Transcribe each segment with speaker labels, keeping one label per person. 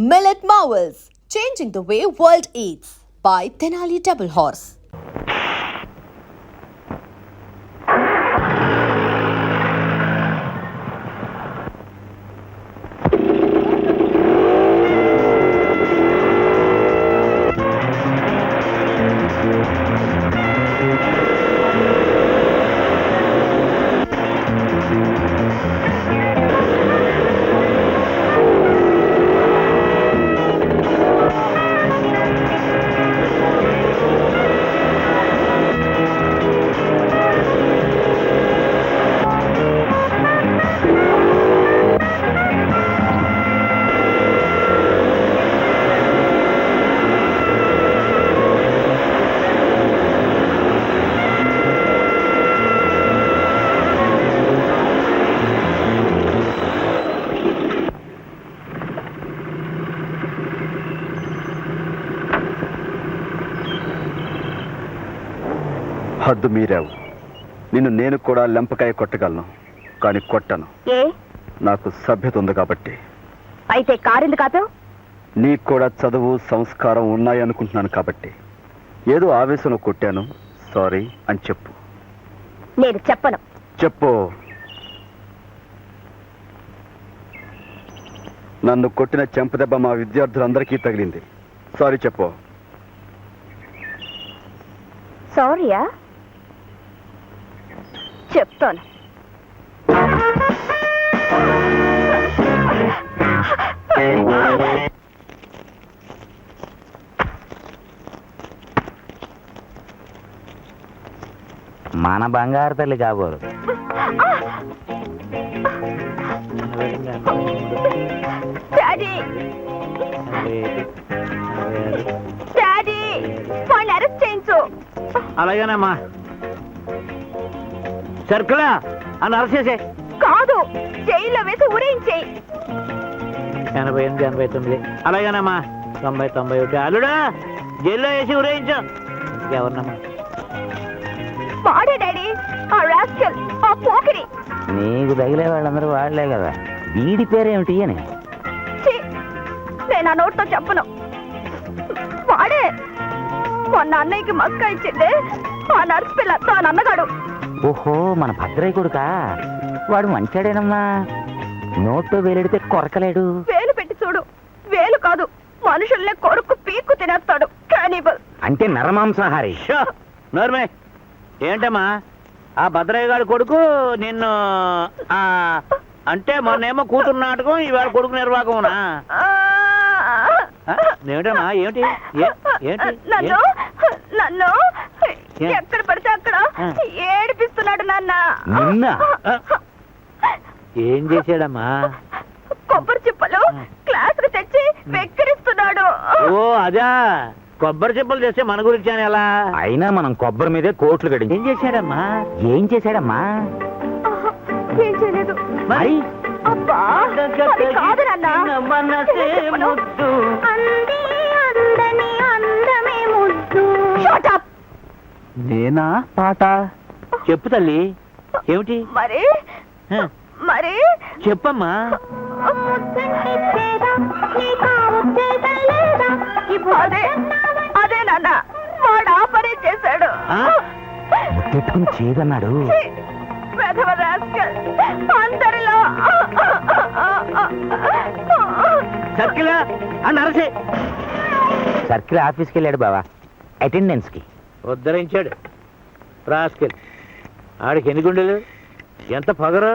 Speaker 1: Millet Marvels, changing the way world eats by Tenali Double Horse.
Speaker 2: హద్దు మీరావు. నిన్ను నేను కూడా లెంపకాయ కొట్టగలను, కానీ కొట్టను.
Speaker 3: ఏ
Speaker 2: నాకు సభ్యత ఉంది కాబట్టి.
Speaker 3: అయితే కారింది కాదు.
Speaker 2: నీకు కూడా చదువు సంస్కారం ఉన్నాయి అనుకుంటున్నాను కాబట్టి ఏదో ఆవేశంలో కొట్టాను, సారీ అని చెప్పు.
Speaker 3: నేను చెప్పను.
Speaker 2: చెప్పు. నన్ను కొట్టిన చెంపదెబ్బ మా విద్యార్థులందరికీ తగిలింది, సారీ చెప్పు.
Speaker 3: సారీయా? చెప్తాను.
Speaker 4: మన బంగారు తల్లి కాబోరు.
Speaker 3: డాడీ, డాడీ, వాడిని అరెస్ట్ చేయించు.
Speaker 4: అలాగేనమ్మా. సర్కులా అని అరెస్ట్ చేసే.
Speaker 3: కాదు, జైల్లో వేసి ఊరేయించేయి.
Speaker 4: 88, 89. అలాగేనమ్మా. 90, 91. అల్లుడా జైల్లో వేసి ఊరేయించు. ఎవరినమ్మా?
Speaker 3: వాడే డాడీ, ఆ రాస్కల్, ఆ పోకిరి.
Speaker 4: నీకు తగిలే వాళ్ళందరూ వాడలే కదా. వీడి పేరేమిటి అని?
Speaker 3: ఛీ, నేను ఆ నోట్తో చెప్పను. వాడే మొన్న అన్నయ్యకి మస్కా ఇచ్చిందే ఆ నర్స్ పిల్ల, తాను అన్నగాడు.
Speaker 4: ఓహో, మన భద్రయ్య కొడుకా? వాడు మంచాడేనమ్మా. నోట్లో వేలెడితే కొరకలేడు.
Speaker 3: వేలు పెట్టి చూడు, వేలు కాదు, మనుషుల్నే కొరుకు పీక్కు తినేస్తాడు. కానిబల్
Speaker 4: అంటే నరమాంసాహారి. నోర్మే. ఏంటమ్మా ఆ భద్రయ్య గారి కొడుకు నిన్ను అంటే మొన్నేమో కూతురు నాటకం, ఇవాళ కొడుకు నిర్వాహకమునా? ఏమిటమ్మా? ఏమిటి
Speaker 3: నన్ను నన్ను ఎక్కడ పడితే అక్కడ ఏడిపిస్తున్నాడు నాన్న.
Speaker 4: నిన్న ఏం చేశాడమ్మా?
Speaker 3: కొబ్బరి చిప్పలు క్లాస్ కు తెచ్చి వెక్కిరిస్తున్నాడు.
Speaker 4: ఓ అదా, కొబ్బరి చిప్పలు చేస్తే మన గురించి అని ఎలా? అయినా మనం కొబ్బరి మీదే కోట్లు గడి. ఏం చేశాడమ్మా? ఏం చేశాడమ్మా?
Speaker 3: ఏం చేయలేదు.
Speaker 4: మరి
Speaker 3: అబ్బా, అది కాదు నాన్న. Shut up!
Speaker 4: నేనా పాట? చెప్పు తల్లి, ఏమిటి?
Speaker 3: మరి మరి
Speaker 4: చెప్పమ్మా.
Speaker 3: అదే అదే నాన్న, వాడు ఆ పని చేశాడు.
Speaker 4: ముట్టెట్టుకుని చేయదన్నాడు.
Speaker 3: వెధవ రాస్కల్, అందరిలో.
Speaker 4: సర్కిల్ అని అరసే. సర్కిల్ ఆఫీస్కి వెళ్ళాడు బావా, అటెండెన్స్ కి. ఉద్ధరించాడు రాస్కల్. ఆడికి ఎన్ని గుండెలు, ఎంత పగరు.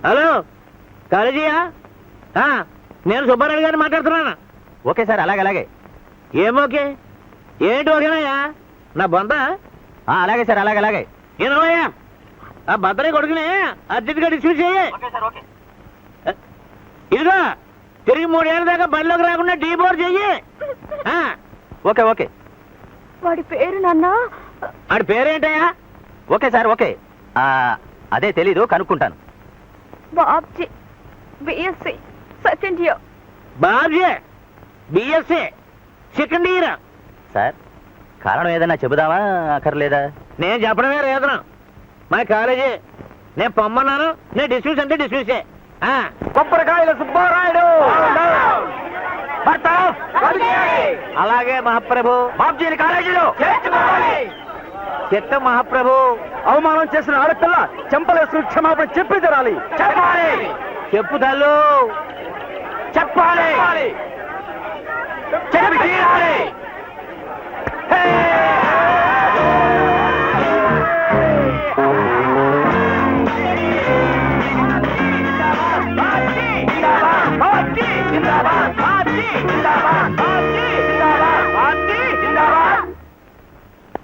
Speaker 4: హలో, కాలేజీయా? నేను సుబ్బారెడ్డి గారిని మాట్లాడుతున్నాను. ఓకే సార్, అలాగే. ఏమోకే? ఏంటి ఓకేనయ్యా? నా బొంద. అలాగే సార్, అలాగే. ఏమయ్యా, ఆ భద్రయ్య కొడుకుని అర్జెంట్గా డిస్మిస్ చెయ్యి. ఇదిగో, తిరిగి 3 ఏళ్ళ దాకా బండిలోకి రాకుండా డీబోర్ చెయ్యి. ఓకే.
Speaker 3: వాడి పేరు నాన్న?
Speaker 4: ఆడి పేరేంటయ్యా? Okay sir, okay. అదే తెలీదు, కనుక్కుంటాను.
Speaker 3: Babji, BSc second year.
Speaker 4: Babji, BSc second year. Sir, కారణం ఏదైనా చెబుదామా అక్కర్లేదా? నేను చెప్పడమే రేదనం. మా కాలేజీ నేను పొమ్మన్నాను, నేను డిస్మిస్ అంటే డిస్మిస్. కొబ్బరికాయల సుబ్బారాయుడు అలాగే మహాప్రభు.
Speaker 2: బాబ్జీని కాలేజీలో
Speaker 4: చిత్త మహాప్రభు.
Speaker 2: అవమానం చేసిన ఆడపిల్ల చెంపలేసుకుని క్షమాపణ చెప్పి తీరాలి. చెప్పాలి.
Speaker 4: చెప్పు తల్లు.
Speaker 2: చెప్పాలి. చెప్పి తీరాలి.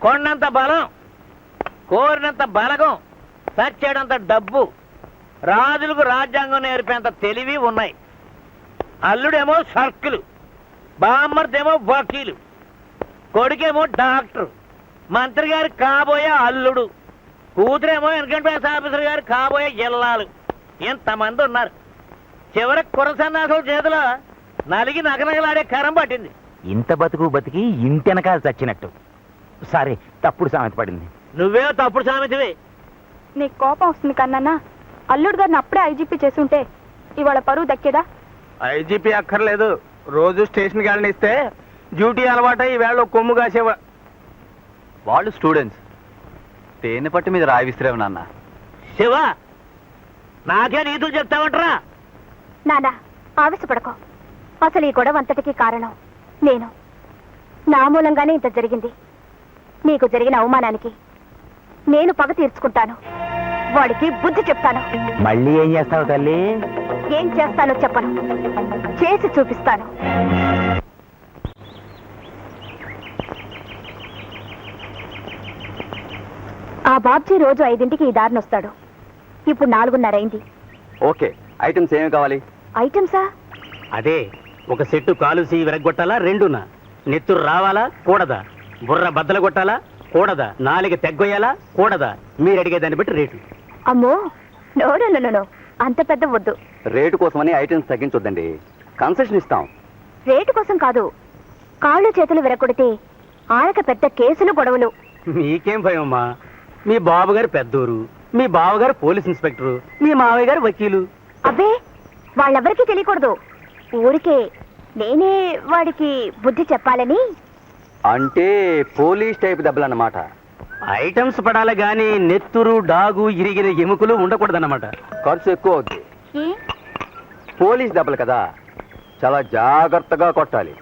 Speaker 4: కొండంత బలం, కోరినంత బలగం, సచ్చేడంత డబ్బు, రాజులకు రాజ్యాంగం నేర్పేంత తెలివి ఉన్నాయి. అల్లుడేమో సర్కిలు, బామ్మర్దేమో వకీలు, కొడుకేమో డాక్టర్, మంత్రి గారి కాబోయే అల్లుడు, కూతురేమో ఇన్కమ్ ట్యాక్స్ ఆఫీసర్ గారు కాబోయే జిల్లాలు. ఎంతమంది ఉన్నారు. చివరికి కురసన్నాసుల చేతిలో నలిగి నగనగలాడే కరం పట్టింది.
Speaker 5: ఇంత బతుకు బతికి ఇంటెనకాల చచ్చినట్టు. సారీ, తప్పుడు సామెత పడింది.
Speaker 4: నువ్వే తప్పుడు సామెతవి.
Speaker 3: నీకు కోపం వస్తుంది కన్నా అల్లుడు గారిని అప్పుడే ఐజీపీ చేసి ఉంటే ఇవాళ పరువు దక్కేదా?
Speaker 6: ఐజీపీ అక్కర్లేదు. రోజు స్టేషన్కి వెళ్ళనిస్తే డ్యూటీ అలవాట ఈ వేళ కొమ్ము కాసేవా.
Speaker 2: వాళ్ళు స్టూడెంట్స్. తేనె పట్టు మీద రాయి విసిరేవు నాన్న.
Speaker 4: శివ, నాకే నీతులు చెప్తావంటరా?
Speaker 3: నానా ఆవేశపడకో. అసలు ఈ గొడవ అంతటికీ కారణం నేను. నా మూలంగానే ఇంత జరిగింది. నీకు జరిగిన అవమానానికి నేను పగ తీర్చుకుంటాను. వాడికి బుద్ధి చెప్తాను.
Speaker 5: మళ్ళీ ఏం చేస్తావు తల్లి?
Speaker 3: ఏం చేస్తానో చెప్పను, చేసి చూపిస్తాను. ఆ బాబ్జీ రోజు 5ంటికి ఈ దారిని వస్తాడు. ఇప్పుడు 4:30 అయింది.
Speaker 2: ఓకే, ఐటమ్స్ ఏమి కావాలి?
Speaker 3: ఐటమ్సా?
Speaker 4: అదే, ఒక సెట్టు కాలుసి విరగొట్టాలా? రెండునా? నెత్తురు రావాలా? కూడదా? బుర్ర బద్దలు కొట్టాలా? కూడదా? నాలుగు తెగ్గొయ్యాలా? కూడదా? మీరు అడిగే దాన్ని బట్టి రేటు.
Speaker 3: అమ్మో, నో, అంత పెద్ద వద్దు.
Speaker 2: రేటు కోసమని ఐటమ్స్ తగ్గించొద్దండి, కన్సెషన్ ఇస్తాం.
Speaker 3: రేటు కోసం కాదు, కాళ్ళు చేతులు విరగొడితే ఆయనక పెద్ద కేసులు గొడవలు.
Speaker 4: మీకేం భయం అమ్మా? మీ బాబుగారు పెద్దూరు, మీ బావగారు పోలీస్ ఇన్స్పెక్టరు, మీ మావయ్య గారు వకీలు.
Speaker 3: అబ్బే, వాళ్ళెవరికీ తెలియకూడదు. ఊరికే నేనే వాడికి బుద్ధి చెప్పాలని.
Speaker 2: అంటే పోలీస్ టైప్ దెబ్బలన్నమాట.
Speaker 4: ఐటమ్స్ పడాలి గాని నెత్తురు, డాగు, ఇరిగిన ఎముకలు ఉండకూడదన్నమాట.
Speaker 2: ఖర్చు ఎక్కువ అవుద్ది. పోలీస్ దెబ్బలు కదా, చాలా జాగ్రత్తగా కొట్టాలి.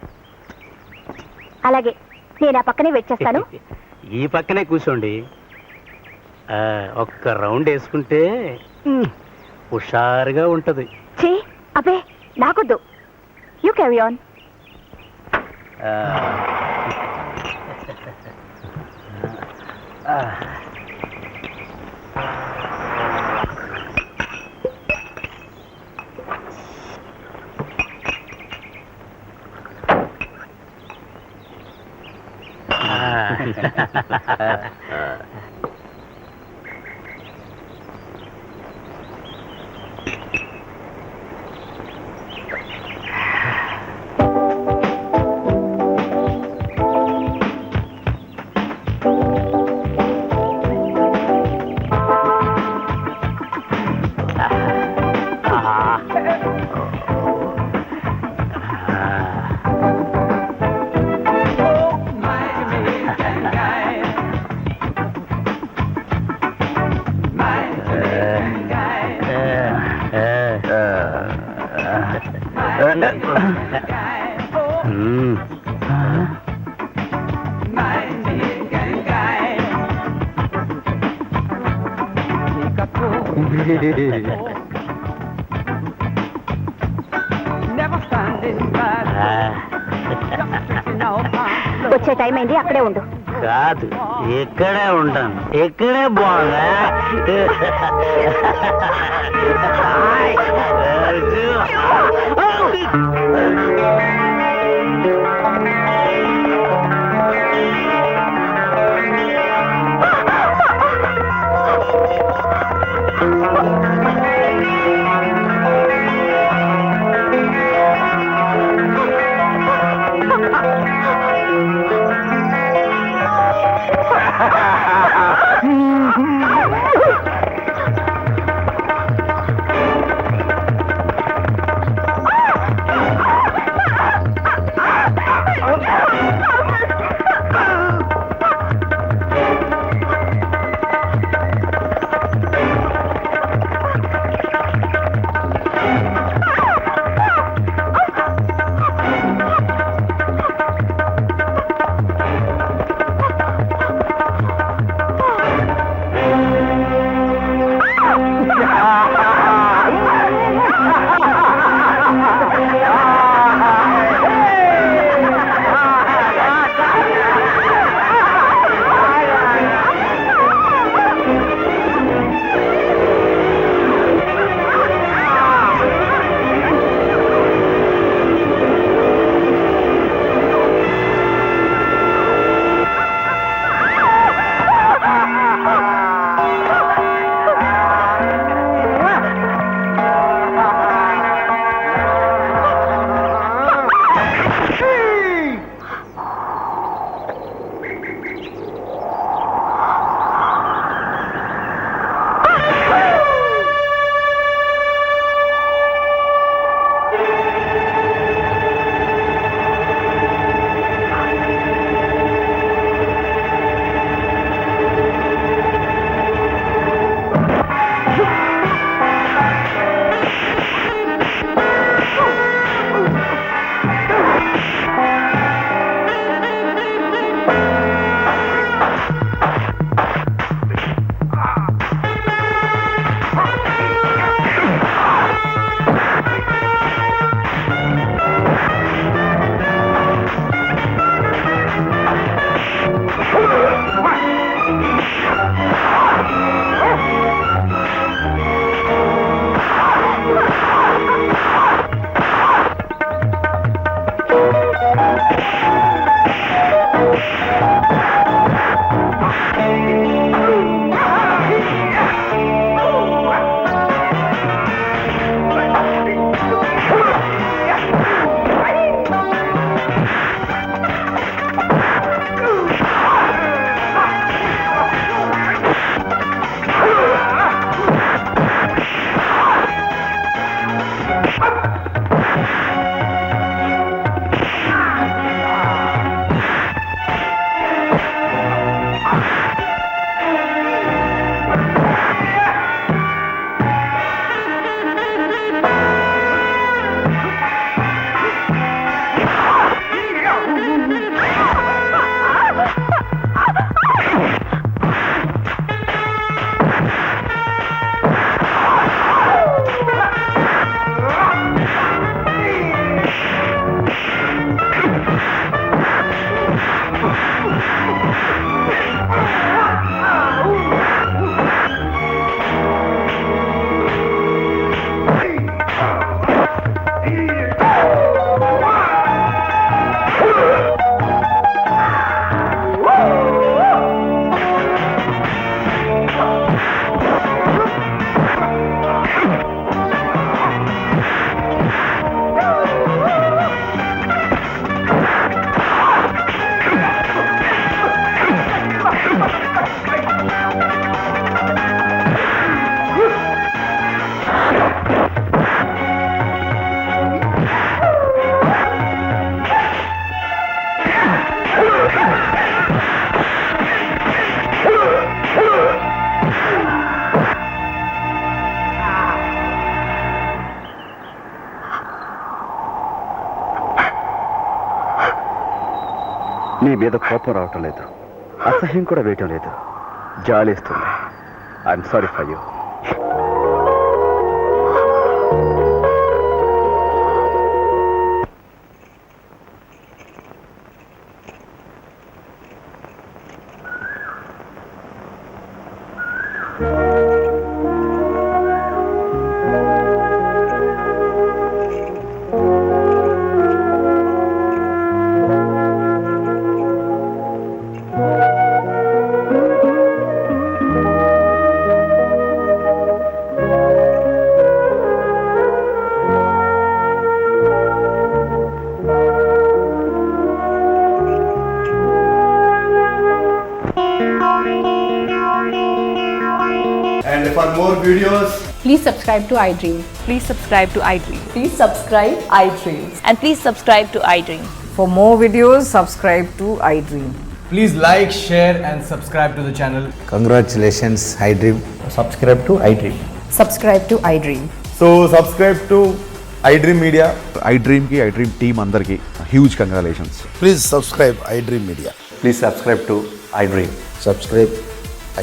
Speaker 3: అలాగే, నేను ఆ పక్కనే వెయిట్ చేస్తాను.
Speaker 4: ఈ పక్కనే కూర్చోండి. ఒక్క రౌండ్ వేసుకుంటే హుషారుగా ఉంటది.
Speaker 3: ఛీ, అబ్బే, నాకొద్దు. You carry on. వచ్చే టైం అయింది, అక్కడే ఉండు.
Speaker 4: కాదు, ఇక్కడే ఉంటాను. ఇక్కడే బాగా
Speaker 2: నీ మీద కోపం రావటం లేదు, అసహ్యం కూడా వేయటం లేదు, జాలేస్తుంది. I'm sorry for you.
Speaker 7: And for more videos,
Speaker 8: Please subscribe to iDream.
Speaker 9: Please subscribe to iDream.
Speaker 1: Please subscribe iDreams.
Speaker 9: And please subscribe to iDream.
Speaker 10: For more videos, subscribe to iDream.
Speaker 7: please like, share, and subscribe to the channel.
Speaker 11: Congratulations, iDream.
Speaker 5: Subscribe to iDream.
Speaker 10: Subscribe to iDream.
Speaker 7: So subscribe to iDream Media.
Speaker 12: iDream team అందరికి huge congratulations.
Speaker 11: Please subscribe iDream Media.
Speaker 12: Please subscribe to iDream.
Speaker 11: Subscribe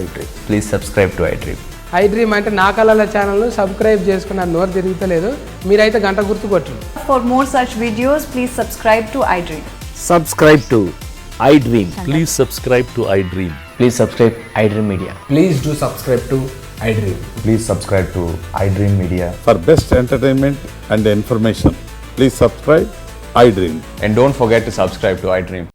Speaker 11: iDream.
Speaker 12: Please subscribe to iDream.
Speaker 8: iDream అంటే నా కళల ఛానల్ను subscribe చేసుకున్న నోరు తిరుగుతలేదు, మీరైతే గంట గుర్తు కొట్టండి.
Speaker 9: For more such videos, please subscribe to iDream.
Speaker 5: Subscribe to iDream.
Speaker 12: Please subscribe to iDream.
Speaker 5: Please subscribe iDream media.
Speaker 7: Please do subscribe to iDream.
Speaker 12: Please subscribe to iDream media.
Speaker 11: For best entertainment and information, please subscribe iDream.
Speaker 12: And don't forget to subscribe to iDream.